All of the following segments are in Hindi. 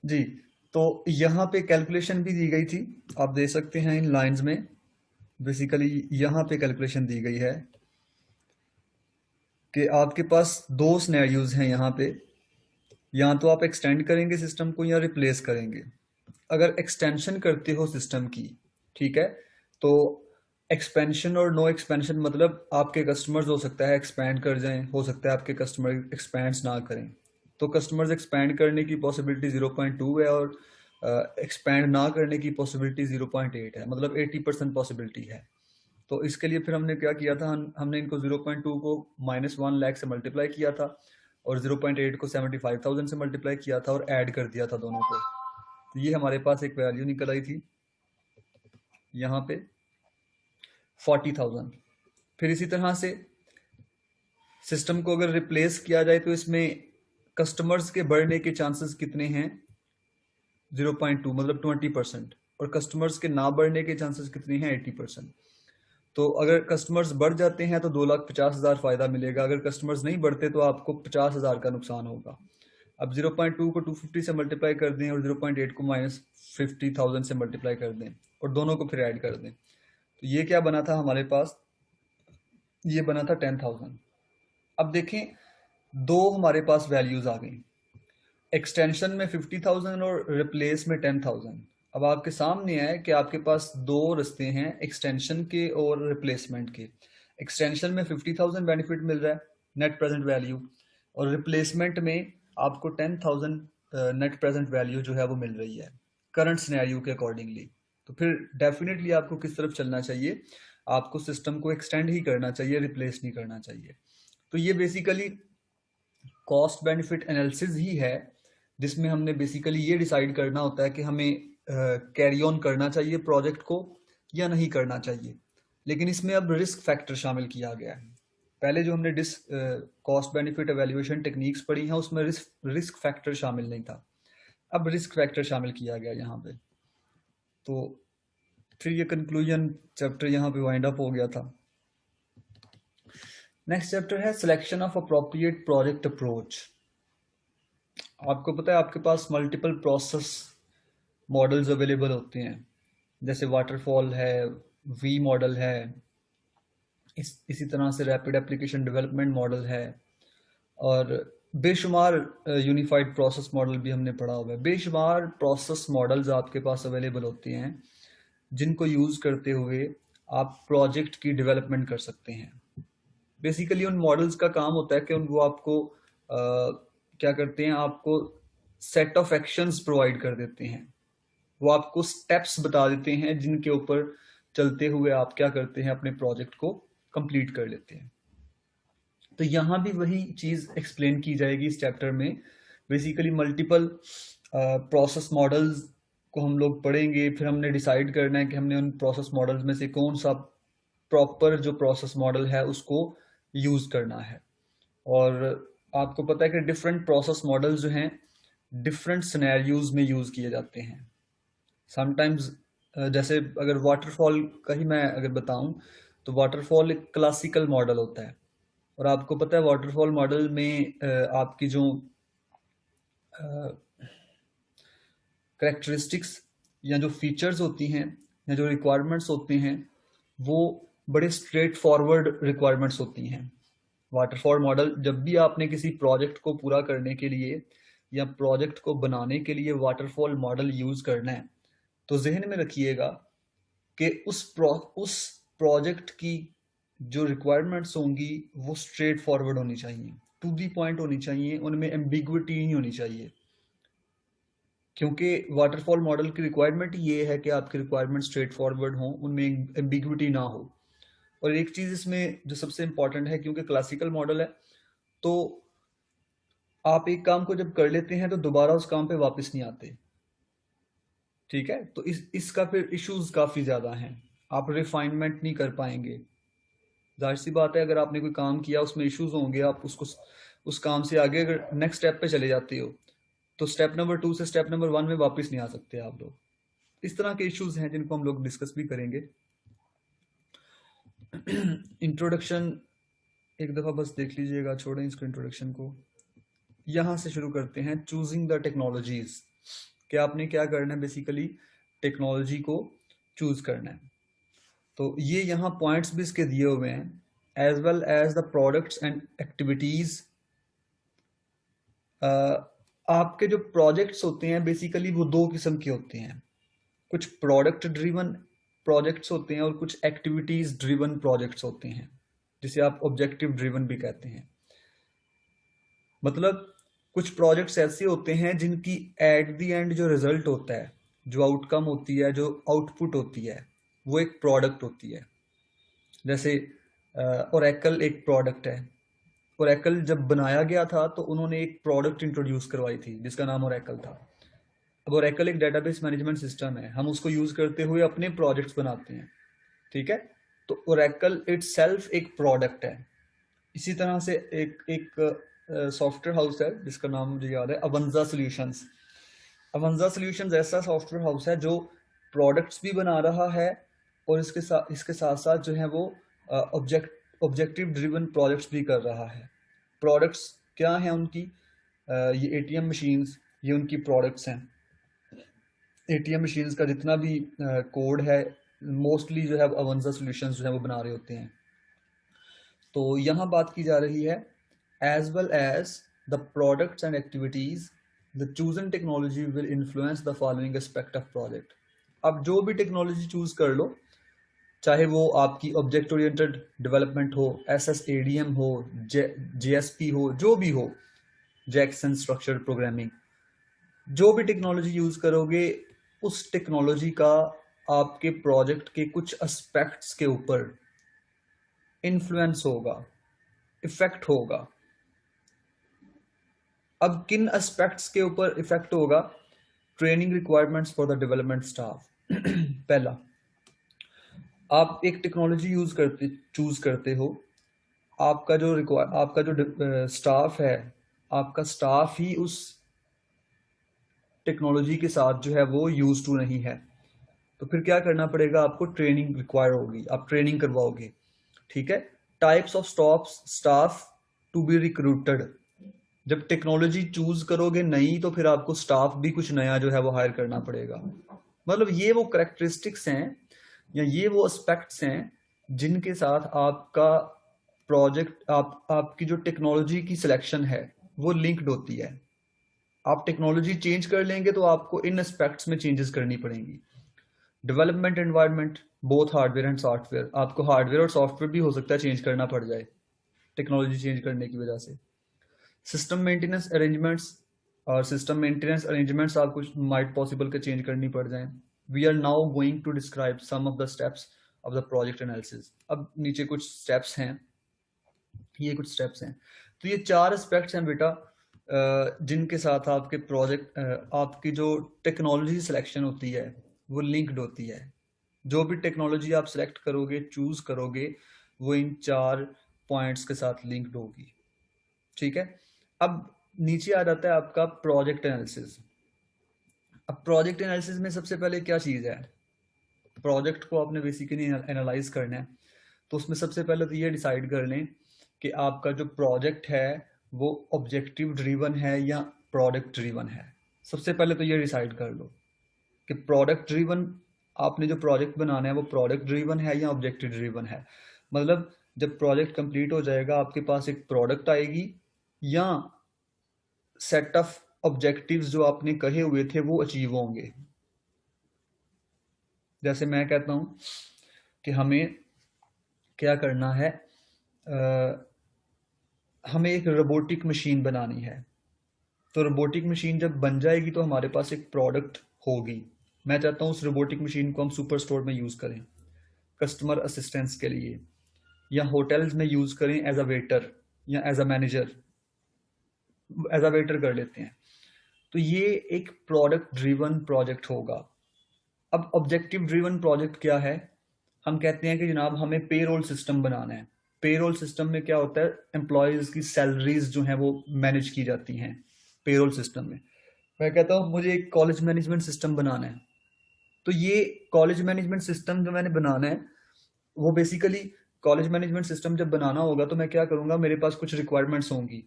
जी। तो यहाँ पे कैलकुलेशन भी दी गई थी, आप देख सकते हैं इन लाइंस में। बेसिकली यहाँ पे कैलकुलेशन दी गई है कि आपके पास दो सिनेरियोज हैं यहाँ पे, या तो आप एक्सटेंड करेंगे सिस्टम को या रिप्लेस करेंगे। अगर एक्सटेंशन करते हो सिस्टम की, ठीक है, तो एक्सपेंशन और नो एक्सपेंशन मतलब आपके कस्टमर्स हो सकता है एक्सपैंड कर जाएं, हो सकता है आपके कस्टमर एक्सपैंड ना करें। तो कस्टमर्स एक्सपैंड करने की पॉसिबिलिटी 0.2 है और एक्सपैंड ना करने की पॉसिबिलिटी 0.8 है, मतलब 80% पॉसिबिलिटी है। तो इसके लिए फिर हमने क्या किया था, हमने इनको 0.2 को -1 लाख से मल्टीप्लाई किया था और 0.8 को 75,000 से मल्टीप्लाई किया था और ऐड कर दिया था दोनों को। तो ये हमारे पास एक वैल्यू निकल आई थी यहाँ पे 40,000। फिर इसी तरह से सिस्टम को अगर रिप्लेस किया जाए तो इसमें कस्टमर्स के बढ़ने के चांसेस कितने हैं, 0.2 मतलब 20%, और कस्टमर्स के ना बढ़ने के चांसेस कितने हैं, 80%। तो अगर कस्टमर्स बढ़ जाते हैं तो 2,50,000 फायदा मिलेगा, अगर कस्टमर्स नहीं बढ़ते तो आपको 50,000 का नुकसान होगा। अब 0.2 को 250 से मल्टीप्लाई कर दें और 0.8 को -50,000 से मल्टीप्लाई कर दें और दोनों को फिर ऐड कर दें, तो ये क्या बना था हमारे पास, ये बना था 10,000। अब देखें, दो हमारे पास वैल्यूज आ गई, एक्सटेंशन में 50,000 और रिप्लेस में 10,000। अब आपके सामने है कि आपके पास दो रास्ते हैं, एक्सटेंशन के और रिप्लेसमेंट के। एक्सटेंशन में 50,000 बेनिफिट मिल रहा है नेट प्रेजेंट वैल्यू, और रिप्लेसमेंट में आपको 10,000 नेट प्रेजेंट वैल्यू जो है वो मिल रही है करंट सिनेरियो के अकॉर्डिंगली। तो फिर डेफिनेटली आपको किस तरफ चलना चाहिए, आपको सिस्टम को एक्सटेंड ही करना चाहिए, रिप्लेस नहीं करना चाहिए। तो ये बेसिकली कॉस्ट बेनिफिट एनालिसिस ही है, जिसमें हमने बेसिकली ये डिसाइड करना होता है कि हमें कैरी ऑन करना चाहिए प्रोजेक्ट को या नहीं करना चाहिए। लेकिन इसमें अब रिस्क फैक्टर शामिल किया गया है। पहले जो हमने कॉस्ट बेनिफिट एवेल्युएशन टेक्निक्स पढ़ी हैं उसमें रिस्क फैक्टर शामिल नहीं था, अब रिस्क फैक्टर शामिल किया गया यहाँ पे। तो फिर ये कंक्लूजन चैप्टर यहाँ पे वाइंड अप हो गया था। नेक्स्ट चैप्टर है selection of appropriate project approach. आपको पता है आपके पास मल्टीपल प्रोसेस मॉडल्स अवेलेबल होते हैं, जैसे वाटरफॉल है, वी मॉडल है, इसी तरह से रैपिड एप्लीकेशन डेवलपमेंट मॉडल है, और बेशुमार यूनिफाइड प्रोसेस मॉडल भी हमने पढ़ा हुआ है। बेशुमार प्रोसेस मॉडल्स आपके पास अवेलेबल होते हैं जिनको यूज करते हुए आप प्रोजेक्ट की डेवलपमेंट कर सकते हैं। बेसिकली उन मॉडल्स का काम होता है कि वो आपको क्या करते हैं, आपको सेट ऑफ एक्शंस प्रोवाइड कर देते हैं, वो आपको स्टेप्स बता देते हैं जिनके ऊपर चलते हुए आप क्या करते हैं, अपने प्रोजेक्ट को कंप्लीट कर लेते हैं। तो यहाँ भी वही चीज एक्सप्लेन की जाएगी इस चैप्टर में। बेसिकली मल्टीपल प्रोसेस मॉडल्स को हम लोग पढ़ेंगे, फिर हमने डिसाइड करना है कि हमने उन प्रोसेस मॉडल्स में से कौन सा प्रॉपर जो प्रोसेस मॉडल है उसको यूज करना है। और आपको पता है कि डिफरेंट प्रोसेस मॉडल्स जो हैं डिफरेंट सिनेरियोज में यूज किए जाते हैं। समटाइम्स जैसे अगर वाटरफॉल का ही मैं अगर बताऊं, तो वाटरफॉल एक क्लासिकल मॉडल होता है, और आपको पता है वाटरफॉल मॉडल में आपकी जो करेक्टरिस्टिक्स या जो फीचर्स होती हैं या जो रिक्वायरमेंट्स होते हैं वो बड़े स्ट्रेट फॉरवर्ड रिक्वायरमेंट्स होती हैं। वाटरफॉल मॉडल, जब भी आपने किसी प्रोजेक्ट को पूरा करने के लिए या प्रोजेक्ट को बनाने के लिए वाटरफॉल मॉडल यूज करना है, तो जहन में रखिएगा कि उस प्रोजेक्ट की जो रिक्वायरमेंट्स होंगी वो स्ट्रेट फॉरवर्ड होनी चाहिए, टू दी पॉइंट होनी चाहिए, उनमें एम्बिग्विटी नहीं होनी चाहिए। क्योंकि वाटरफॉल मॉडल की रिक्वायरमेंट ये है कि आपकी रिक्वायरमेंट स्ट्रेट फॉरवर्ड हो, उनमें एम्बिग्विटी ना हो। और एक चीज इसमें जो सबसे इंपॉर्टेंट है, क्योंकि क्लासिकल मॉडल है, तो आप एक काम को जब कर लेते हैं तो दोबारा उस काम पे वापस नहीं आते। ठीक है, तो इसका फिर इश्यूज काफी ज्यादा हैं, आप रिफाइनमेंट नहीं कर पाएंगे। जाहिर सी बात है, अगर आपने कोई काम किया उसमें इश्यूज होंगे, आप उसको उस काम से आगे अगर नेक्स्ट स्टेप पे चले जाते हो तो स्टेप नंबर 2 से स्टेप नंबर 1 में वापस नहीं आ सकते आप लोग। इस तरह के इश्यूज हैं जिनको हम लोग डिस्कस भी करेंगे। इंट्रोडक्शन एक दफा बस देख लीजिएगा, छोड़ें इसको इंट्रोडक्शन को। यहां से शुरू करते हैं, चूजिंग द टेक्नोलॉजीज। कि आपने क्या करना है, बेसिकली टेक्नोलॉजी को चूज करना है। तो ये यहाँ पॉइंट्स भी इसके दिए हुए हैं, as well as the products and activities. आपके जो प्रोजेक्ट्स होते हैं बेसिकली वो दो किस्म के होते हैं, कुछ प्रोडक्ट ड्रिवन प्रोजेक्ट्स होते हैं और कुछ एक्टिविटीज ड्रिवन प्रोजेक्ट्स होते हैं, जिसे आप ऑब्जेक्टिव ड्रिवन भी कहते हैं। मतलब कुछ प्रोजेक्ट्स ऐसे होते हैं जिनकी एट द एंड जो रिजल्ट होता है, जो आउटकम होती है, जो आउटपुट होती है, वो एक प्रोडक्ट होती है। जैसे ओरेकल एक प्रोडक्ट है। ओरेकल जब बनाया गया था तो उन्होंने एक प्रोडक्ट इंट्रोड्यूस करवाई थी जिसका नाम ओरेकल था। अब ओरेकल एक डेटाबेस मैनेजमेंट सिस्टम है, हम उसको यूज करते हुए अपने प्रोजेक्ट्स बनाते हैं, ठीक है। तो ओरेकल इटसेल्फ एक प्रोडक्ट है। इसी तरह से एक सॉफ्टवेयर हाउस है जिसका नाम मुझे याद है, अवंजा सॉल्यूशंस। अवंजा सॉल्यूशंस ऐसा सॉफ्टवेयर हाउस है जो प्रोडक्ट्स भी बना रहा है और इसके साथ साथ जो है वो ऑब्जेक्टिव ड्रिवन प्रोजेक्ट्स भी कर रहा है। प्रोडक्ट्स क्या हैं उनकी? ये एटीएम मशीन्स, ये उनकी प्रोडक्ट्स हैं। एटीएम मशीन्स का जितना भी कोड है मोस्टली जो है अवंजा सॉल्यूशंस जो है वो बना रहे होते हैं। तो यहाँ बात की जा रही है as well as the products and activities, the chosen technology will influence the following aspect of project। अब जो भी टेक्नोलॉजी चूज कर लो, चाहे वो आपकी ऑब्जेक्ट ओरिएंटेड डेवलपमेंट हो, SSADM हो, JSP हो, जो भी हो, जैक्सन स्ट्रक्चर्ड प्रोग्रामिंग, जो भी टेक्नोलॉजी यूज करोगे उस टेक्नोलॉजी का आपके प्रोजेक्ट के कुछ एस्पेक्ट्स के ऊपर इन्फ्लुएंस होगा, इफेक्ट होगा। अब किन एस्पेक्ट्स के ऊपर इफेक्ट होगा? Training requirements for the development staff. पहला, आप एक टेक्नोलॉजी चूज करते हो, आपका जो स्टाफ है, आपका स्टाफ ही उस टेक्नोलॉजी के साथ जो है वो यूज टू नहीं है, तो फिर क्या करना पड़ेगा? आपको ट्रेनिंग रिक्वायर होगी, आप ट्रेनिंग करवाओगे, ठीक है। Types of staff to be recruited. जब टेक्नोलॉजी चूज करोगे नई तो फिर आपको स्टाफ भी कुछ नया जो है वो हायर करना पड़ेगा। मतलब ये वो करेक्टरिस्टिक्स हैं या ये वो एस्पेक्ट्स हैं जिनके साथ आपका प्रोजेक्ट, आपकी जो टेक्नोलॉजी की सिलेक्शन है वो लिंक्ड होती है। आप टेक्नोलॉजी चेंज कर लेंगे तो आपको इन एस्पेक्ट्स में चेंजेस करनी पड़ेंगी। Development environment, both hardware and software, आपको हार्डवेयर और सॉफ्टवेयर भी हो सकता है चेंज करना पड़ जाए टेक्नोलॉजी चेंज करने की वजह से। सिस्टम मेंटेनेंस अरेंजमेंट्स, और सिस्टम मेंटेनेंस अरेंजमेंट्स आपको माइट पॉसिबल के चेंज करनी पड़ जाए। We are now going to describe some of the steps of the project analysis. अब नीचे कुछ स्टेप्स हैं, ये कुछ स्टेप्स हैं। तो ये 4 एस्पेक्ट्स हैं बेटा जिनके साथ आपके प्रोजेक्ट, आपकी जो टेक्नोलॉजी सिलेक्शन होती है वो लिंक्ड होती है। जो भी टेक्नोलॉजी आप सिलेक्ट करोगे, चूज करोगे, वो इन 4 पॉइंट्स के साथ लिंक्ड होगी, ठीक है। अब नीचे आ जाता है आपका प्रोजेक्ट एनालिसिस। अब प्रोजेक्ट एनालिसिस में सबसे पहले क्या चीज है? प्रोजेक्ट को आपने बेसिकली एनालाइज करना है, तो उसमें सबसे पहले तो ये डिसाइड कर लें कि आपका जो प्रोजेक्ट है वो ऑब्जेक्टिव ड्रिवन है या प्रोडक्ट ड्रिवन है। सबसे पहले तो ये डिसाइड कर लो कि प्रोडक्ट ड्रिवन, आपने जो प्रोजेक्ट बनाना है वो प्रोडक्ट ड्रिवन है या ऑब्जेक्टिव ड्रिवन है। मतलब जब प्रोजेक्ट कंप्लीट हो जाएगा आपके पास एक प्रोडक्ट आएगी या सेट ऑफ ऑब्जेक्टिव्स जो आपने कहे हुए थे वो अचीव होंगे। जैसे मैं कहता हूं कि हमें क्या करना है, हमें एक रोबोटिक मशीन बनानी है। तो रोबोटिक मशीन जब बन जाएगी तो हमारे पास एक प्रोडक्ट होगी। मैं चाहता हूं उस रोबोटिक मशीन को हम सुपर स्टोर में यूज करें कस्टमर असिस्टेंस के लिए, या होटल्स में यूज करें एज अ वेटर या as a manager, as a waiter कर लेते हैं। तो ये एक प्रोडक्ट ड्रिवन प्रोजेक्ट होगा। अब ऑब्जेक्टिव ड्रिवन प्रोजेक्ट क्या है? हम कहते हैं कि जनाब हमें पेरोल सिस्टम बनाना है। पेरोल सिस्टम में क्या होता है? एम्प्लॉयज की सैलरीज जो हैं वो मैनेज की जाती हैं पेरोल सिस्टम में। मैं कहता हूँ मुझे एक कॉलेज मैनेजमेंट सिस्टम बनाना है, तो ये कॉलेज मैनेजमेंट सिस्टम जो मैंने बनाना है वो बेसिकली कॉलेज मैनेजमेंट सिस्टम जब बनाना होगा तो मैं क्या करूंगा, मेरे पास कुछ रिक्वायरमेंट्स होंगी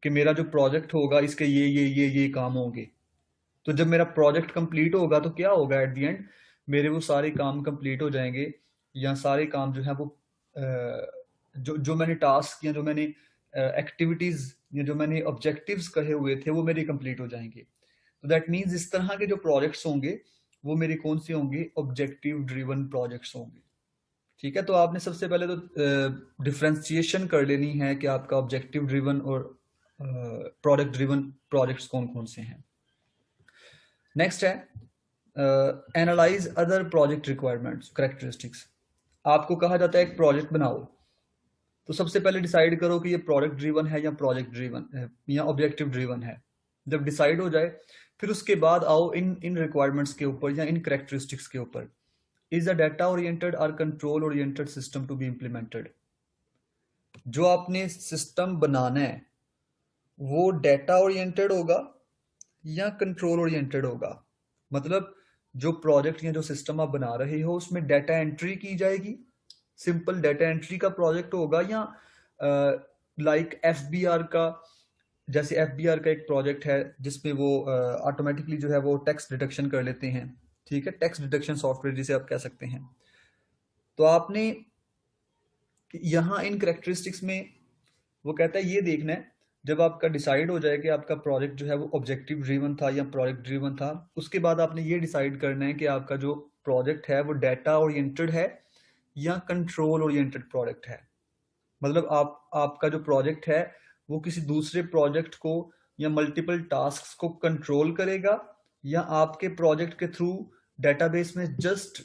कि मेरा जो प्रोजेक्ट होगा इसके ये काम होंगे। तो जब मेरा प्रोजेक्ट कंप्लीट होगा तो क्या होगा एट द एंड, मेरे वो सारे काम कंप्लीट हो जाएंगे, या सारे काम जो है वो जो जो मैंने टास्क या जो मैंने एक्टिविटीज या जो मैंने ऑब्जेक्टिव्स कहे हुए थे वो मेरे कंप्लीट हो जाएंगे। तो दैट मीन्स इस तरह के जो प्रोजेक्ट्स होंगे वो मेरे कौन से होंगे, ऑब्जेक्टिव ड्रिवन प्रोजेक्ट्स होंगे। ठीक है, तो आपने सबसे पहले तो डिफ्रेंशिएशन कर लेनी है कि आपका ऑब्जेक्टिव ड्रिवन और प्रोडक्ट ड्रिवन प्रोजेक्ट्स कौन कौन से हैं। नेक्स्ट है analyse other project requirements characteristics. आपको कहा जाता है एक प्रोजेक्ट बनाओ, तो सबसे पहले डिसाइड करो कि ये प्रोडक्ट ड्रिवन है या प्रोजेक्ट ड्रिवन है या ऑब्जेक्टिव ड्रिवन है। जब डिसाइड हो जाए फिर उसके बाद आओ इन इन रिक्वायरमेंट्स के ऊपर या इन कैरेक्टरिस्टिक्स के ऊपर। इज अ डेटा ओरिएंटेड और control oriented system to be implemented. जो आपने सिस्टम बनाना है वो डेटा ओरिएंटेड होगा या कंट्रोल ओरिएंटेड होगा। मतलब जो प्रोजेक्ट या जो सिस्टम आप बना रहे हो उसमें डेटा एंट्री की जाएगी, सिंपल डेटा एंट्री का प्रोजेक्ट होगा, या लाइक एफबीआर का, जैसे एफबीआर का एक प्रोजेक्ट है जिसमें वो ऑटोमेटिकली जो है वो टैक्स डिडक्शन कर लेते हैं। ठीक है, टैक्स डिडक्शन सॉफ्टवेयर जिसे आप कह सकते हैं। तो आपने यहाँ इन करेक्टरिस्टिक्स में वो कहता है ये देखना है, जब आपका डिसाइड हो जाए कि आपका प्रोजेक्ट जो है वो ऑब्जेक्टिव ड्रिवन था या प्रोजेक्ट ड्रिवन था, उसके बाद आपने ये डिसाइड करना है कि आपका जो प्रोजेक्ट है वो डेटा ओरिएंटेड है या कंट्रोल ओरिएंटेड प्रोजेक्ट है। मतलब आपका जो प्रोजेक्ट है वो किसी दूसरे प्रोजेक्ट को या मल्टीपल टास्क्स को कंट्रोल करेगा, या आपके प्रोजेक्ट के थ्रू डेटाबेस में जस्ट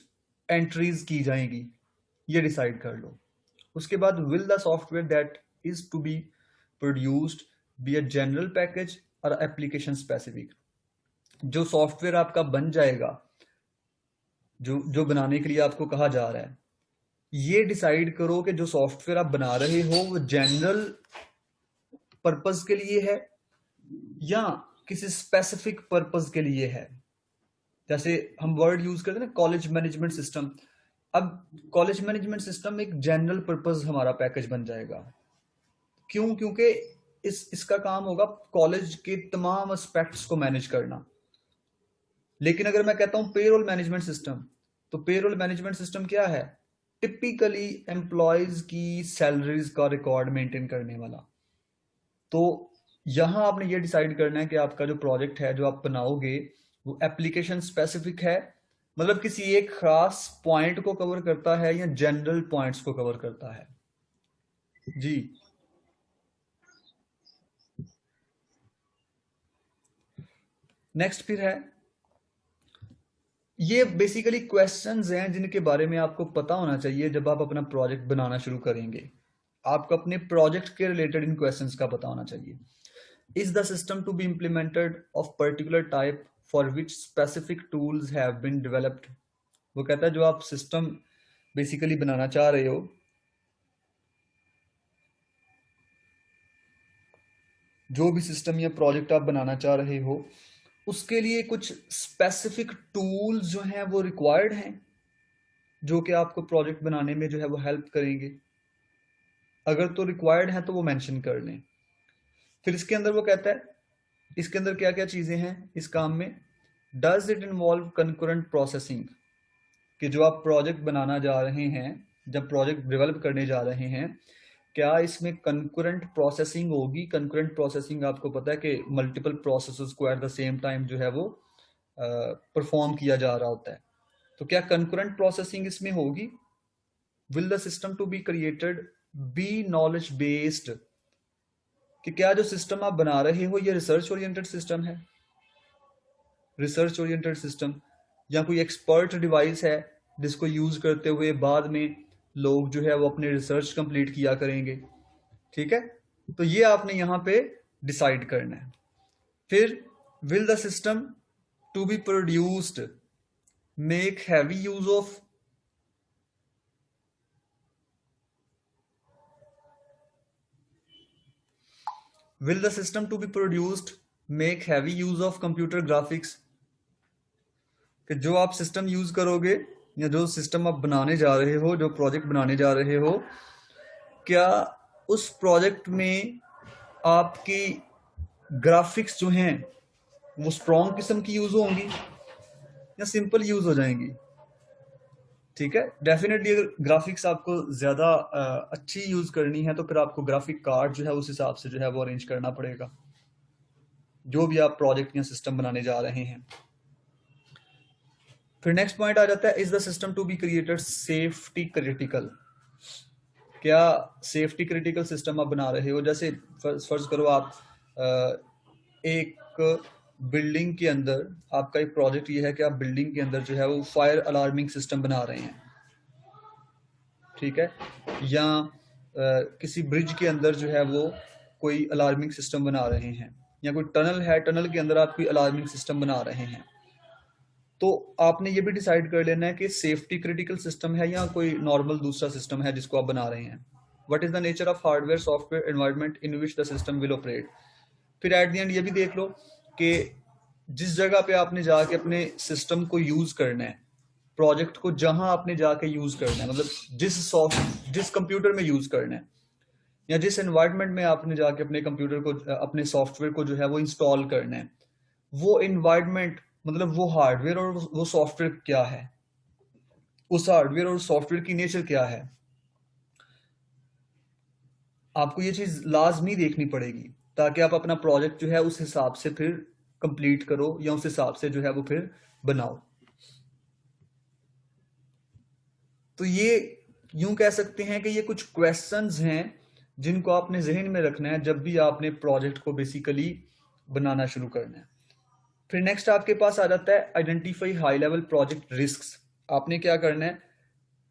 एंट्रीज की जाएंगी, ये डिसाइड कर लो। उसके बाद will the software that is to be produced be a general package और एप्लीकेशन स्पेसिफिक। जो सॉफ्टवेयर आपका बन जाएगा, जो जो बनाने के लिए आपको कहा जा रहा है, ये डिसाइड करो कि जो सॉफ्टवेयर आप बना रहे हो वो जनरल पर्पस के लिए है या किसी स्पेसिफिक पर्पस के लिए है। जैसे हम वर्ड यूज करते हैं ना, कॉलेज मैनेजमेंट सिस्टम। अब कॉलेज मैनेजमेंट सिस्टम एक जनरल पर्पस हमारा पैकेज बन जाएगा। क्यों? क्योंकि इसका काम होगा कॉलेज के तमाम एस्पेक्ट्स को मैनेज करना। लेकिन अगर मैं कहता हूं पेरोल मैनेजमेंट सिस्टम, तो पेरोल मैनेजमेंट सिस्टम क्या है? टिपिकली एम्प्लॉयज की सैलरीज का रिकॉर्ड मेंटेन करने वाला। तो यहां आपने ये डिसाइड करना है कि आपका जो प्रोजेक्ट है जो आप बनाओगे वो एप्लीकेशन स्पेसिफिक है, मतलब किसी एक खास पॉइंट को कवर करता है या जनरल पॉइंट्स को कवर करता है। जी, नेक्स्ट फिर है, ये बेसिकली क्वेश्चंस हैं जिनके बारे में आपको पता होना चाहिए जब आप अपना प्रोजेक्ट बनाना शुरू करेंगे। आपको अपने प्रोजेक्ट के रिलेटेड इन क्वेश्चंस का पता होना चाहिए। Is the system to be implemented of particular type for which specific tools have been developed. वो कहता है जो आप सिस्टम बेसिकली बनाना चाह रहे हो, जो भी सिस्टम या प्रोजेक्ट आप बनाना चाह रहे हो, उसके लिए कुछ स्पेसिफिक टूल्स जो हैं वो रिक्वायर्ड हैं, जो कि आपको प्रोजेक्ट बनाने में जो है वो हेल्प करेंगे। अगर तो रिक्वायर्ड है तो वो मेंशन कर लें। फिर इसके अंदर वो कहता है इसके अंदर क्या क्या चीजें हैं इस काम में। Does it involve concurrent processing, कि जो आप प्रोजेक्ट बनाना जा रहे हैं, जब प्रोजेक्ट डेवलप करने जा रहे हैं, क्या इसमें कंकरेंट प्रोसेसिंग होगी। कंकरेंट प्रोसेसिंग आपको पता है कि मल्टीपल प्रोसेसेस को एट द सेम टाइम जो है वो परफॉर्म किया जा रहा होता है। तो क्या कंकरेंट प्रोसेसिंग इसमें होगी। Will the system to be created be knowledge based, कि क्या जो सिस्टम आप बना रहे हो ये रिसर्च ओरिएंटेड सिस्टम है, रिसर्च ओरिएंटेड सिस्टम, या कोई एक्सपर्ट डिवाइस है जिसको यूज करते हुए बाद में लोग जो है वो अपने रिसर्च कंप्लीट किया करेंगे। ठीक है, तो ये आपने यहां पे डिसाइड करना है। फिर will the system to be produced make heavy use of, will the system to be produced make heavy use of computer graphics, कि जो आप सिस्टम यूज करोगे या जो सिस्टम आप बनाने जा रहे हो, जो प्रोजेक्ट बनाने जा रहे हो, क्या उस प्रोजेक्ट में आपकी ग्राफिक्स जो हैं वो स्ट्रॉन्ग किस्म की यूज होंगी या सिंपल यूज हो जाएंगी। ठीक है, डेफिनेटली अगर ग्राफिक्स आपको ज्यादा अच्छी यूज करनी है तो फिर आपको ग्राफिक कार्ड जो है उस हिसाब से जो है वो अरेंज करना पड़ेगा, जो भी आप प्रोजेक्ट या सिस्टम बनाने जा रहे हैं। फिर नेक्स्ट पॉइंट आ जाता है, is the system to be created safety critical. क्या सेफ्टी क्रिटिकल सिस्टम आप बना रहे हो? जैसे फर्ज करो आप एक बिल्डिंग के अंदर, आपका एक प्रोजेक्ट ये है कि आप बिल्डिंग के अंदर जो है वो फायर अलार्मिंग सिस्टम बना रहे हैं, ठीक है, या किसी ब्रिज के अंदर जो है वो कोई अलार्मिंग सिस्टम बना रहे हैं, या कोई टनल है, टनल के अंदर आप कोई अलार्मिंग सिस्टम बना रहे हैं। तो आपने ये भी डिसाइड कर लेना है कि सेफ्टी क्रिटिकल सिस्टम है या कोई नॉर्मल दूसरा सिस्टम है जिसको आप बना रहे हैं। What is the nature of hardware software environment in which the system will operate. फिर एट द एंड ये भी देख लो कि जिस जगह पे आपने जाके अपने सिस्टम को यूज करना है, प्रोजेक्ट को जहां आपने जाके यूज करना है, मतलब जिस कंप्यूटर में यूज करना है या जिस एनवायरनमेंट में आपने जाके अपने कंप्यूटर को, अपने सॉफ्टवेयर को जो है वो इंस्टॉल करना है, वो एनवायरनमेंट मतलब वो हार्डवेयर और वो सॉफ्टवेयर क्या है, उस हार्डवेयर और सॉफ्टवेयर की नेचर क्या है, आपको ये चीज लाजमी देखनी पड़ेगी ताकि आप अपना प्रोजेक्ट जो है उस हिसाब से फिर कंप्लीट करो या उस हिसाब से जो है वो फिर बनाओ। तो ये यूं कह सकते हैं कि ये कुछ क्वेश्चंस हैं जिनको आपने जहन में रखना है जब भी आपने प्रोजेक्ट को बेसिकली बनाना शुरू करना है। फिर नेक्स्ट आपके पास आ जाता है identify high level project risks. आपने क्या करना है,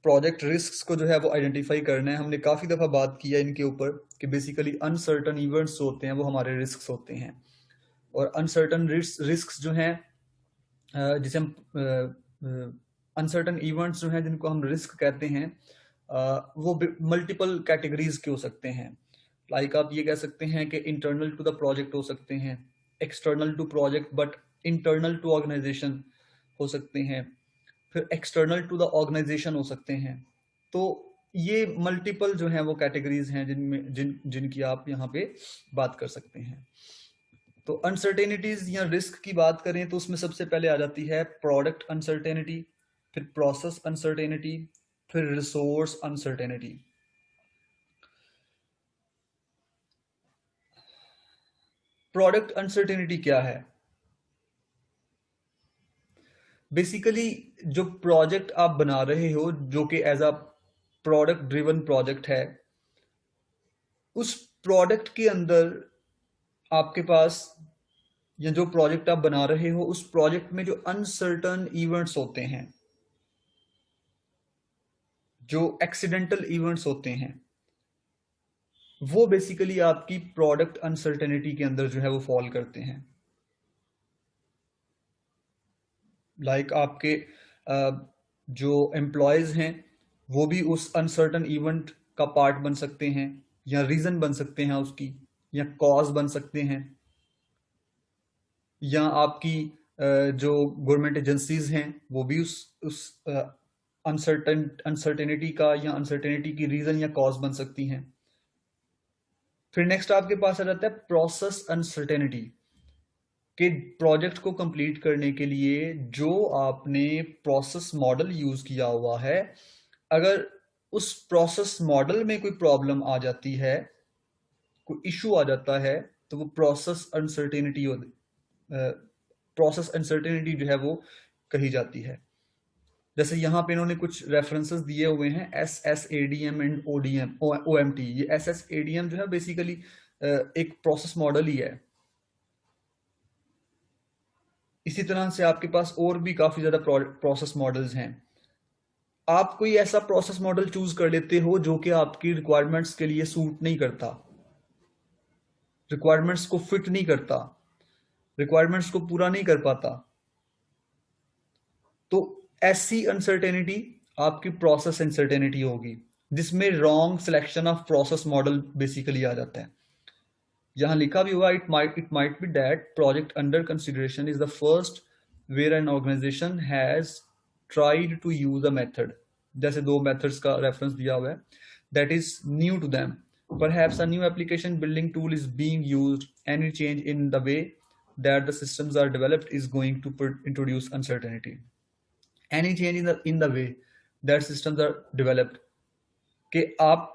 प्रोजेक्ट रिस्क्स को जो है वो आइडेंटिफाई करना है। हमने काफ़ी दफ़ा बात की है इनके ऊपर कि बेसिकली अनसर्टन इवेंट्स होते हैं वो हमारे रिस्क्स होते हैं, और अनसर्टन रिस्क्स जो हैं जिसे हम अनसर्टन इवेंट्स जो हैं जिनको हम रिस्क कहते हैं, वो मल्टीपल कैटेगरीज के हो सकते हैं। लाइक आप ये कह सकते हैं कि इंटरनल टू द प्रोजेक्ट हो सकते हैं, external to project but internal to organisation हो सकते हैं, फिर एक्सटर्नल टू द ऑर्गेनाइजेशन हो सकते हैं। तो ये मल्टीपल जो हैं वो कैटेगरीज हैं जिनकी आप यहाँ पे बात कर सकते हैं। तो अनसर्टेनिटीज या रिस्क की बात करें तो उसमें सबसे पहले आ जाती है प्रोडक्ट अनसर्टेनिटी, फिर प्रोसेस अनसर्टेनिटी, फिर रिसोर्स अनसर्टेनिटी। प्रोडक्ट अनसर्टेनिटी क्या है? बेसिकली जो प्रोजेक्ट आप बना रहे हो जो कि as a product driven project है, उस प्रोडक्ट के अंदर आपके पास या जो प्रोजेक्ट आप बना रहे हो उस प्रोजेक्ट में जो अनसर्टन इवेंट्स होते हैं, जो एक्सीडेंटल इवेंट्स होते हैं, वो बेसिकली आपकी प्रोडक्ट अनसर्टेनिटी के अंदर जो है वो फॉल करते हैं। लाइक आपके जो एम्प्लॉयज हैं वो भी उस अनसर्टन इवेंट का पार्ट बन सकते हैं, या रीजन बन सकते हैं उसकी, या कॉज बन सकते हैं, या आपकी जो गवर्नमेंट एजेंसीज हैं वो भी उस अनसर्टेनिटी का या अनसर्टेनिटी की रीजन या कॉज बन सकती हैं। फिर नेक्स्ट आपके पास आ जाता है प्रोसेस अनसर्टेनिटी, कि प्रोजेक्ट को कंप्लीट करने के लिए जो आपने प्रोसेस मॉडल यूज किया हुआ है, अगर उस प्रोसेस मॉडल में कोई प्रॉब्लम आ जाती है, कोई इशू आ जाता है, तो वो प्रोसेस अनसर्टेनिटी जो है वो कही जाती है। जैसे यहाँ पे इन्होंने कुछ रेफरेंसेस दिए हुए हैं, SSADM एंड OMT। ये SSADM जो है बेसिकली एक प्रोसेस मॉडल ही है। इसी तरह से आपके पास और भी काफी ज्यादा प्रोसेस मॉडल्स हैं। आप कोई ऐसा प्रोसेस मॉडल चूज कर लेते हो जो कि आपकी रिक्वायरमेंट्स के लिए सूट नहीं करता, रिक्वायरमेंट्स को फिट नहीं करता, रिक्वायरमेंट्स को पूरा नहीं कर पाता, तो ऐसी अनसर्टेनिटी आपकी प्रोसेस अनसर्टेनिटी होगी, जिसमें wrong selection of process model basically आ जाता है। यहां लिखा भी हुआ it might be that project under consideration is the first where an organization has tried to use a method. जैसे दो मेथड्स का रेफरेंस दिया हुआ है, that is new to them, perhaps a new application building tool is being used, any change in the way that the systems are developed is going to introduce uncertainty. Any change in the way that systems are developed, कि आप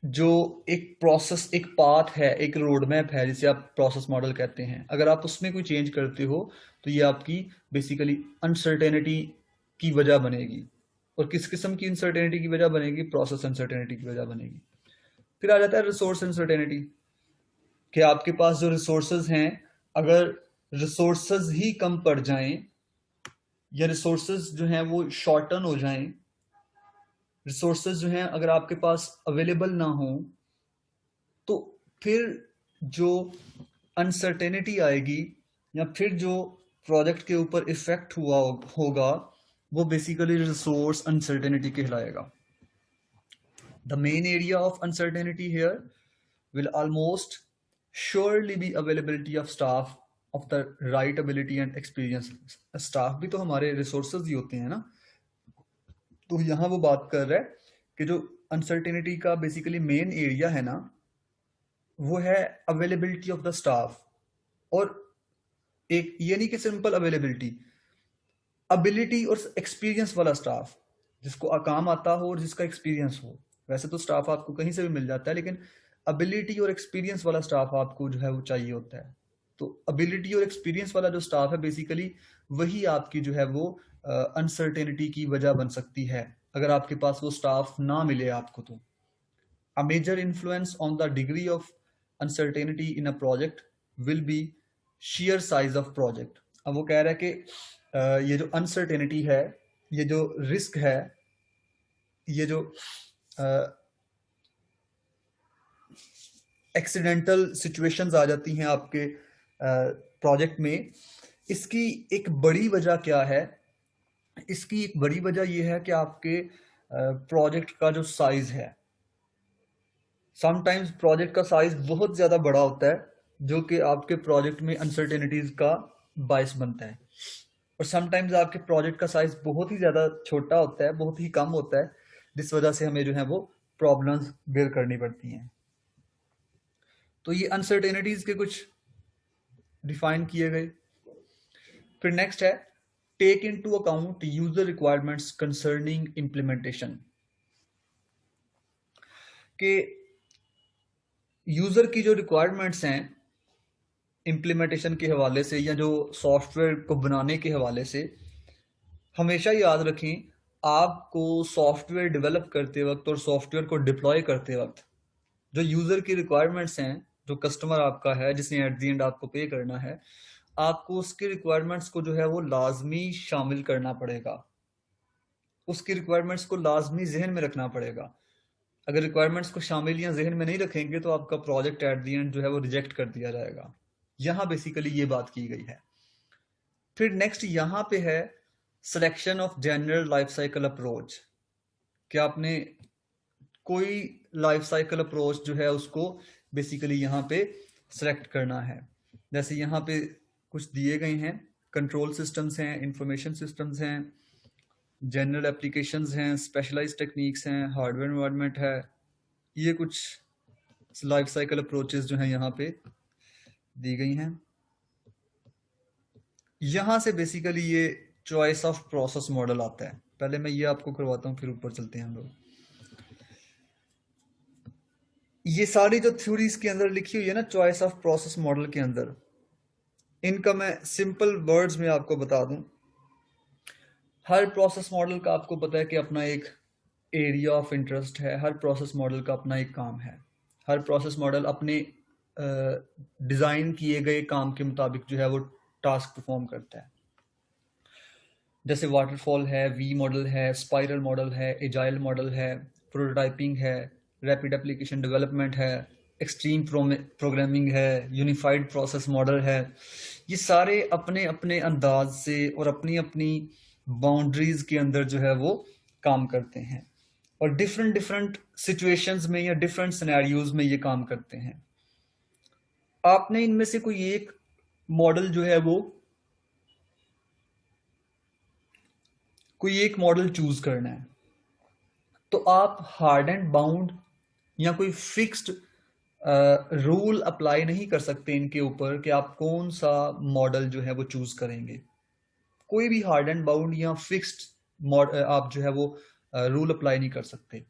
जो एक प्रोसेस, एक पाथ है, एक रोड मैप है जिसे आप प्रोसेस मॉडल कहते हैं, अगर आप उसमें कोई चेंज करते हो तो ये आपकी बेसिकली अनसर्टेनिटी की वजह बनेगी. और किस किस्म की अनसर्टेनिटी की वजह बनेगी? प्रोसेस अनसर्टेनिटी की वजह बनेगी. फिर आ जाता है रिसोर्स अनसर्टेनिटी, कि आपके पास जो रिसोर्सेज हैं, अगर रिसोर्सेज ही कम पड़ जाएं या रिसोर्सेज जो हैं वो शॉर्टन हो जाएं, रिसोर्सेज जो हैं अगर आपके पास अवेलेबल ना हो, तो फिर जो अनसर्टेनिटी आएगी या फिर जो प्रोजेक्ट के ऊपर इफेक्ट हुआ होगा वो बेसिकली रिसोर्स अनसर्टेनिटी कहलाएगा. The main area of uncertainty here will almost surely be availability of staff of the right ability and experience. Staff भी तो हमारे रिसोर्सेज ही होते हैं ना. तो यहाँ वो बात कर रहा है कि जो अनसर्टेनिटी का बेसिकली मेन एरिया है ना, वो है अवेलेबिलिटी ऑफ द स्टाफ. और एक ये नहीं कि सिंपल अवेलेबिलिटी, एबिलिटी और एक्सपीरियंस वाला स्टाफ, जिसको काम आता हो और जिसका एक्सपीरियंस हो. वैसे तो स्टाफ आपको कहीं से भी मिल जाता है, लेकिन एबिलिटी और एक्सपीरियंस वाला स्टाफ आपको जो है वो चाहिए होता है. तो एबिलिटी और एक्सपीरियंस वाला जो स्टाफ है बेसिकली वही आपकी जो है वो अनसर्टेनिटी की वजह बन सकती है अगर आपके पास वो स्टाफ ना मिले आपको. तो a major influence on the degree of uncertainty in a project will be sheer size of project. अब वो कह रहा है कि ये जो अनसर्टेनिटी है, ये जो रिस्क है, ये जो एक्सीडेंटल सिचुएशंस आ जाती हैं आपके प्रोजेक्ट में, इसकी एक बड़ी वजह क्या है? इसकी एक बड़ी वजह यह है कि आपके प्रोजेक्ट का जो साइज है, समटाइम्स प्रोजेक्ट का साइज बहुत ज़्यादा बड़ा होता है जो कि आपके प्रोजेक्ट में अनसर्टेनिटीज का बायस बनता है. और समटाइम्स आपके प्रोजेक्ट का साइज बहुत ही ज़्यादा छोटा होता है, बहुत ही कम होता है, जिस वजह से हमें जो है वो प्रॉब्लम्स बेयर करनी पड़ती हैं. तो ये अनसर्टेनिटीज के कुछ डिफाइन किए गए. फिर नेक्स्ट है take into account user requirements concerning implementation. के यूजर की जो रिक्वायरमेंट्स हैं इम्प्लीमेंटेशन के हवाले से या जो सॉफ्टवेयर को बनाने के हवाले से, हमेशा याद रखें आपको सॉफ्टवेयर डेवलप करते वक्त और सॉफ्टवेयर को डिप्लॉय करते वक्त जो यूजर की रिक्वायरमेंट्स हैं, जो कस्टमर आपका है जिसने एट दी एंड आपको पे करना है, आपको उसकी रिक्वायरमेंट्स को जो है वो लाजमी शामिल करना पड़ेगा. उसकी रिक्वायरमेंट्स को लाजमी जहन में रखना पड़ेगा. अगर रिक्वायरमेंट्स को शामिल या जहन में नहीं रखेंगे तो आपका प्रोजेक्ट एट दी एंड जो है वो रिजेक्ट कर दिया जाएगा. यहाँ बेसिकली ये बात की गई है. फिर नेक्स्ट यहाँ पे है selection of general life cycle approach. कि आपने कोई लाइफ साइकिल अप्रोच जो है उसको बेसिकली यहाँ पे सेलेक्ट करना है. जैसे यहाँ पे कुछ दिए गए हैं, कंट्रोल सिस्टम्स हैं, इंफॉर्मेशन सिस्टम्स हैं, जनरल एप्लीकेशंस हैं, स्पेशलाइज्ड टेक्निक्स हैं, हार्डवेयर एनवायरनमेंट है. ये कुछ लाइफ साइकिल अप्रोचेस जो हैं यहाँ पे दी गई हैं. यहाँ से बेसिकली ये चॉइस ऑफ प्रोसेस मॉडल आता है. पहले मैं ये आपको करवाता हूँ, फिर ऊपर चलते हैं हम लोग. ये सारी जो थ्योरीज के अंदर लिखी हुई है ना चॉइस ऑफ प्रोसेस मॉडल के अंदर, इनका मैं सिंपल वर्ड्स में आपको बता दूं. हर प्रोसेस मॉडल का आपको पता है कि अपना एक एरिया ऑफ इंटरेस्ट है. हर प्रोसेस मॉडल का अपना एक काम है. हर प्रोसेस मॉडल अपने डिज़ाइन किए गए काम के मुताबिक जो है वो टास्क परफॉर्म करता है. जैसे वाटरफॉल है, वी मॉडल है, स्पाइरल मॉडल है, एजाइल मॉडल है, प्रोटोटाइपिंग है, रैपिड एप्लीकेशन डेवलपमेंट है, एक्सट्रीम प्रोग्रामिंग है, यूनिफाइड प्रोसेस मॉडल है. ये सारे अपने अपने अंदाज से और अपनी अपनी बाउंड्रीज के अंदर जो है वो काम करते हैं और डिफरेंट डिफरेंट सिचुएशंस में या डिफरेंट सिनेरियोज में ये काम करते हैं. आपने इनमें से कोई एक मॉडल जो है वो कोई एक मॉडल चूज करना है तो आप हार्ड एंड बाउंड या कोई फिक्स्ड रूल अप्लाई नहीं कर सकते इनके ऊपर कि आप कौन सा मॉडल जो है वो चूज करेंगे। कोई भी हार्ड एंड बाउंड या फिक्स्ड आप जो है वो रूल अप्लाई नहीं कर सकते।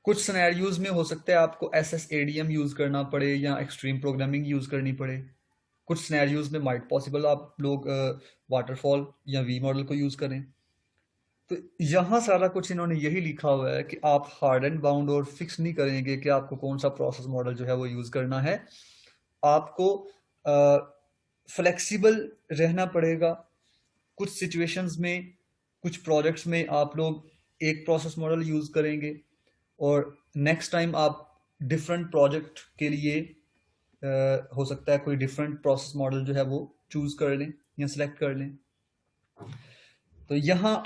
कुछ सिनेरियोज में हो सकता है आपको SSADM यूज करना पड़े या एक्सट्रीम प्रोग्रामिंग यूज करनी पड़े। कुछ सिनेरियोज में माइट पॉसिबल आप लोग वाटरफॉल या वी मॉडल को यूज करें। तो यहाँ सारा कुछ इन्होंने यही लिखा हुआ है कि आप हार्ड एंड बाउंड और फिक्स नहीं करेंगे कि आपको कौन सा प्रोसेस मॉडल जो है वो यूज करना है। आपको फ्लेक्सिबल रहना पड़ेगा। कुछ सिचुएशंस में, कुछ प्रोजेक्ट्स में आप लोग एक प्रोसेस मॉडल यूज करेंगे और नेक्स्ट टाइम आप डिफरेंट प्रोजेक्ट के लिए हो सकता है कोई डिफरेंट प्रोसेस मॉडल जो है वो चूज कर लें या सिलेक्ट कर लें। तो यहाँ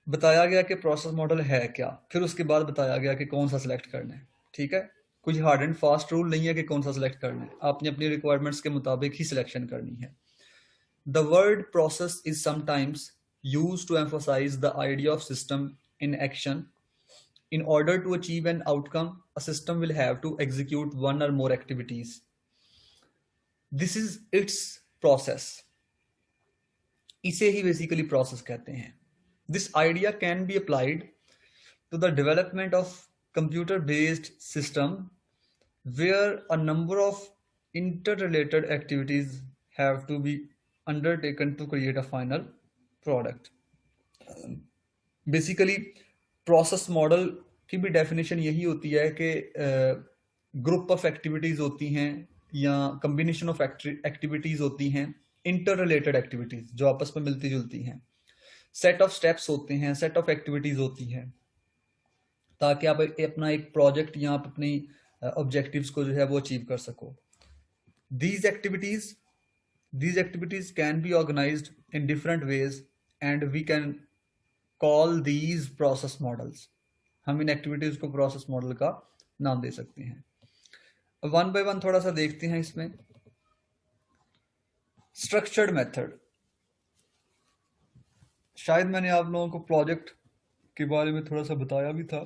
बताया गया कि प्रोसेस मॉडल है क्या, फिर उसके बाद बताया गया कि कौन सा सिलेक्ट करना है। ठीक है, कुछ हार्ड एंड फास्ट रूल नहीं है कि कौन सा सिलेक्ट करना है, आपने अपनी रिक्वायरमेंट्स के मुताबिक ही सिलेक्शन करनी है। The word process is sometimes used to emphasise the idea of system in action. In order to achieve an outcome, a system will have to execute one or more activities. This is its process. इसे ही बेसिकली प्रोसेस कहते हैं। This idea can be applied to the development of computer-based system where a number of interrelated activities have to be undertaken to create a final product. Basically process model की भी डेफिनेशन यही होती है कि ग्रुप ऑफ एक्टिविटीज होती हैं या कम्बिनेशन ऑफ एक्टिविटीज होती हैं, इंटर रिलेटेड एक्टिविटीज जो आपस में मिलती जुलती हैं, सेट ऑफ स्टेप्स होते हैं, सेट ऑफ एक्टिविटीज होती हैं, ताकि आप अपना एक प्रोजेक्ट या आप अपनी ऑब्जेक्टिव्स को जो है वो अचीव कर सको। These activities can be organized in different ways and we can call these process models. हम इन एक्टिविटीज को प्रोसेस मॉडल का नाम दे सकते हैं। वन बाय वन थोड़ा सा देखते हैं इसमें। स्ट्रक्चर्ड मेथड, शायद मैंने आप लोगों को प्रोजेक्ट के बारे में थोड़ा सा बताया भी था।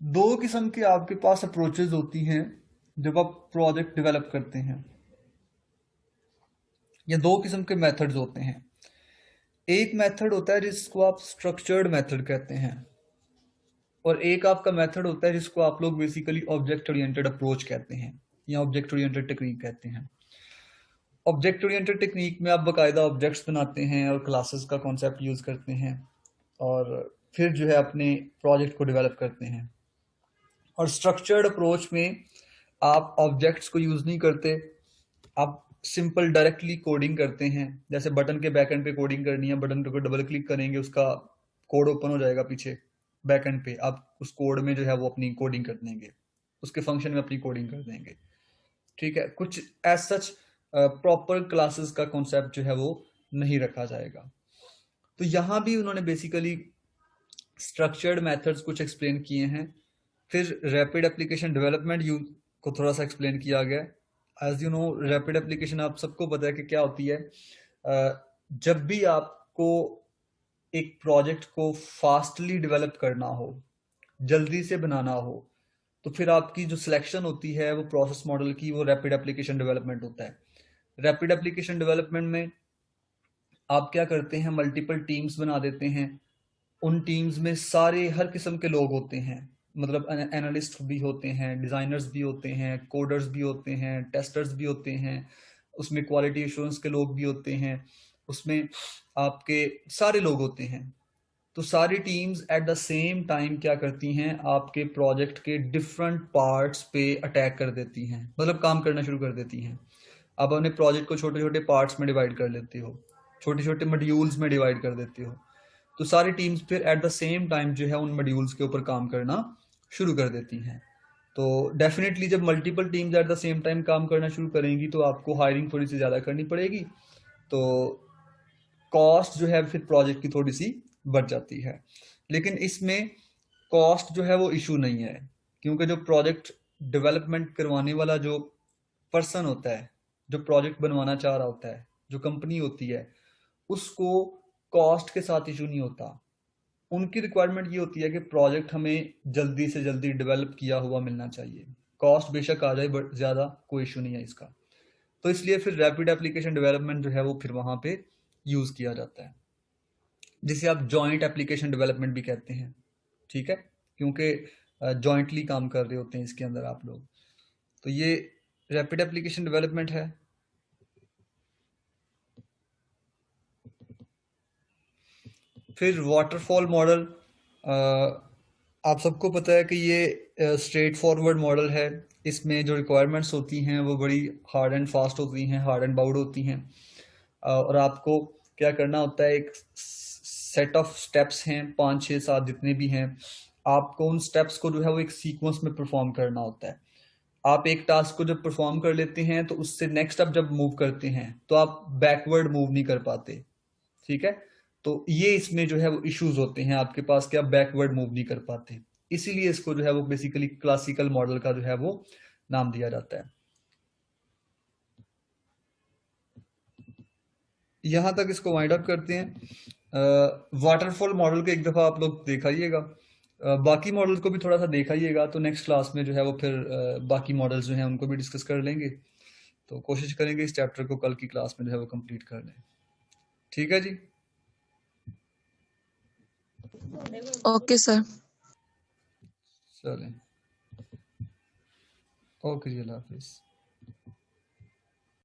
दो किस्म के आपके पास अप्रोचेज होती हैं जब आप प्रोजेक्ट डेवलप करते हैं, या दो किस्म के मेथड्स होते हैं। एक मेथड होता है जिसको आप स्ट्रक्चर्ड मेथड कहते हैं और एक आपका मेथड होता है जिसको आप लोग बेसिकली ऑब्जेक्ट ओरिएंटेड अप्रोच कहते हैं या ऑब्जेक्ट ओरिएंटेड टेक्निक कहते हैं। ऑब्जेक्ट ओरिएंटेड टेक्निक में आप बाकायदा ऑब्जेक्ट्स बनाते हैं और क्लासेस का कॉन्सेप्ट यूज करते हैं और फिर जो है अपने प्रोजेक्ट को डेवलप करते हैं। और स्ट्रक्चर्ड अप्रोच में आप ऑब्जेक्ट्स को यूज नहीं करते, आप सिंपल डायरेक्टली कोडिंग करते हैं। जैसे बटन के बैक एंड पे कोडिंग करनी है, बटन पे डबल क्लिक करेंगे उसका कोड ओपन हो जाएगा पीछे बैक एंड पे, आप उस कोड में जो है वो अपनी कोडिंग कर देंगे, उसके फंक्शन में अपनी कोडिंग कर देंगे। ठीक है, कुछ एज सच प्रॉपर क्लासेस का कॉन्सेप्ट जो है वो नहीं रखा जाएगा। तो यहाँ भी उन्होंने बेसिकली स्ट्रक्चर्ड मेथड्स कुछ एक्सप्लेन किए हैं। फिर रैपिड एप्लीकेशन डेवलपमेंट यूज को थोड़ा सा एक्सप्लेन किया गया। As you know, rapid application आप सबको पता है कि क्या होती है। जब भी आपको एक प्रोजेक्ट को फास्टली डेवलप करना हो, जल्दी से बनाना हो, तो फिर आपकी जो सिलेक्शन होती है वो प्रोसेस मॉडल की, वो रैपिड एप्लीकेशन डेवलपमेंट होता है। रैपिड एप्लीकेशन डेवलपमेंट में आप क्या करते हैं, मल्टीपल टीम्स बना देते हैं। उन टीम्स में सारे हर किस्म के लोग होते हैं, मतलब एनालिस्ट भी होते हैं, डिजाइनर्स भी होते हैं, कोडर्स भी होते हैं, टेस्टर्स भी होते हैं, उसमें क्वालिटी एश्योरेंस के लोग भी होते हैं, उसमें आपके सारे लोग होते हैं। तो सारी teams at the same time क्या करती हैं, आपके प्रोजेक्ट के डिफरेंट पार्ट्स पे अटैक कर देती हैं, मतलब काम करना शुरू कर देती हैं। आप अपने प्रोजेक्ट को छोटे छोटे पार्ट्स में डिवाइड कर लेते हो, छोटे छोटे मॉड्यूल्स में डिवाइड कर देते हो। तो सारी टीम्स फिर एट द सेम टाइम जो है उन मॉड्यूल्स के ऊपर काम करना शुरू कर देती हैं। तो डेफिनेटली जब multiple teams at the same time काम करना शुरू करेंगी तो आपको हायरिंग थोड़ी सी ज़्यादा करनी पड़ेगी, तो कॉस्ट जो है फिर प्रोजेक्ट की थोड़ी सी बढ़ जाती है। लेकिन इसमें कॉस्ट जो है वो इशू नहीं है, क्योंकि जो प्रोजेक्ट डेवलपमेंट करवाने वाला जो पर्सन होता है, जो प्रोजेक्ट बनवाना चाह रहा होता है, जो कंपनी होती है, उसको कॉस्ट के साथ इशू नहीं होता। उनकी रिक्वायरमेंट ये होती है कि प्रोजेक्ट हमें जल्दी से जल्दी डेवलप किया हुआ मिलना चाहिए। कॉस्ट बेशक आ जाए बट ज़्यादा कोई इशू नहीं है इसका। तो इसलिए फिर रैपिड एप्लीकेशन डेवलपमेंट जो है वो फिर वहाँ पे यूज़ किया जाता है, जिसे आप जॉइंट एप्लीकेशन डेवलपमेंट भी कहते हैं। ठीक है, क्योंकि जॉइंटली काम कर रहे होते हैं इसके अंदर आप लोग। तो ये रैपिड एप्लीकेशन डेवलपमेंट है। फिर वाटरफॉल मॉडल, आप सबको पता है कि ये स्ट्रेट फॉरवर्ड मॉडल है। इसमें जो रिक्वायरमेंट्स होती हैं वो बड़ी हार्ड एंड फास्ट होती हैं, हार्ड एंड बाउड होती हैं। और आपको क्या करना होता है, एक सेट ऑफ स्टेप्स हैं, 5 6 7 जितने भी हैं, आपको उन स्टेप्स को जो है वो एक सीक्वेंस में परफॉर्म करना होता है। आप एक टास्क को जब परफॉर्म कर लेते हैं तो उससे नेक्स्ट आप जब मूव करते हैं तो आप बैकवर्ड मूव नहीं कर पाते। ठीक है, तो ये इसमें जो है वो इश्यूज होते हैं आपके पास कि आप बैकवर्ड मूव नहीं कर पाते। इसीलिए इसको जो है वो बेसिकली क्लासिकल मॉडल का जो है वो नाम दिया जाता है। यहां तक इसको वाइंड अप करते हैं। वाटरफॉल मॉडल को एक दफा आप लोग दिखाइएगा, बाकी मॉडल को भी थोड़ा सा दिखाइएगा, तो नेक्स्ट क्लास में जो है वो फिर बाकी मॉडल्स जो हैं उनको भी डिस्कस कर लेंगे। तो कोशिश करेंगे इस चैप्टर को कल की क्लास में जो है वो कंप्लीट कर लें। ठीक है जी, ओके सर। चलें, ओके जी, अल्लाह हाफिज़।